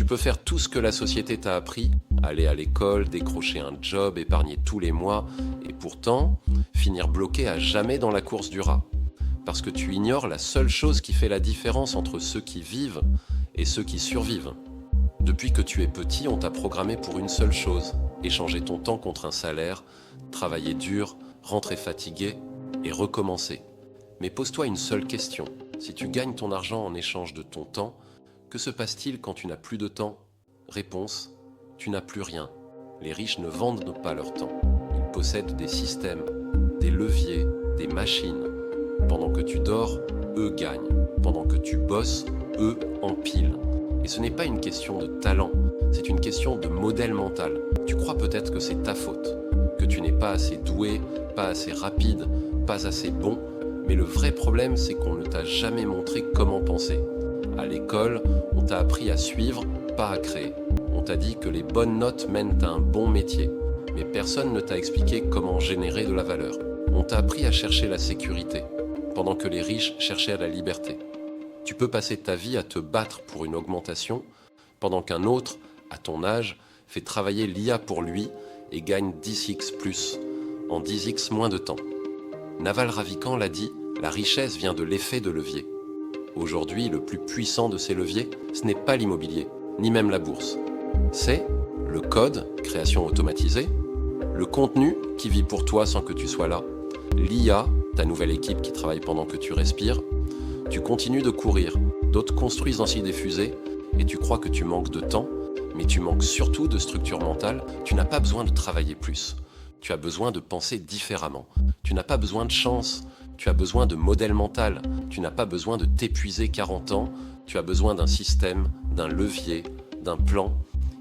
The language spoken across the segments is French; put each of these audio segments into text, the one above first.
Tu peux faire tout ce que la société t'a appris, aller à l'école, décrocher un job, épargner tous les mois, et pourtant finir bloqué à jamais dans la course du rat. Parce que tu ignores la seule chose qui fait la différence entre ceux qui vivent et ceux qui survivent. Depuis que tu es petit, on t'a programmé pour une seule chose, échanger ton temps contre un salaire, travailler dur, rentrer fatigué et recommencer. Mais pose-toi une seule question. Si tu gagnes ton argent en échange de ton temps, que se passe-t-il quand tu n'as plus de temps? Réponse, tu n'as plus rien. Les riches ne vendent pas leur temps. Ils possèdent des systèmes, des leviers, des machines. Pendant que tu dors, eux gagnent. Pendant que tu bosses, eux empilent. Et ce n'est pas une question de talent, c'est une question de modèle mental. Tu crois peut-être que c'est ta faute, que tu n'es pas assez doué, pas assez rapide, pas assez bon, mais le vrai problème, c'est qu'on ne t'a jamais montré comment penser. À l'école, on t'a appris à suivre, pas à créer. On t'a dit que les bonnes notes mènent à un bon métier, mais personne ne t'a expliqué comment générer de la valeur. On t'a appris à chercher la sécurité, pendant que les riches cherchaient la liberté. Tu peux passer ta vie à te battre pour une augmentation, pendant qu'un autre, à ton âge, fait travailler l'IA pour lui et gagne 10x plus, en 10x moins de temps. Naval Ravikant l'a dit, la richesse vient de l'effet de levier. Aujourd'hui, le plus puissant de ces leviers, ce n'est pas l'immobilier, ni même la bourse. C'est le code, création automatisée, le contenu qui vit pour toi sans que tu sois là, l'IA, ta nouvelle équipe qui travaille pendant que tu respires. Tu continues de courir, d'autres construisent ainsi des fusées, et tu crois que tu manques de temps, mais tu manques surtout de structure mentale. Tu n'as pas besoin de travailler plus, tu as besoin de penser différemment. Tu n'as pas besoin de chance, tu as besoin de modèle mental. Tu n'as pas besoin de t'épuiser 40 ans, tu as besoin d'un système, d'un levier, d'un plan.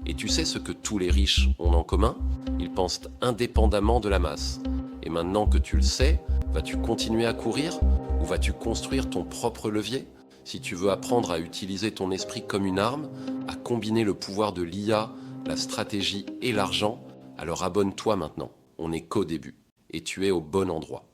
Et tu sais ce que tous les riches ont en commun? Ils pensent indépendamment de la masse. Et maintenant que tu le sais, vas-tu continuer à courir ou vas-tu construire ton propre levier? Si tu veux apprendre à utiliser ton esprit comme une arme, à combiner le pouvoir de l'IA, la stratégie et l'argent, alors abonne-toi maintenant. On n'est qu'au début et tu es au bon endroit.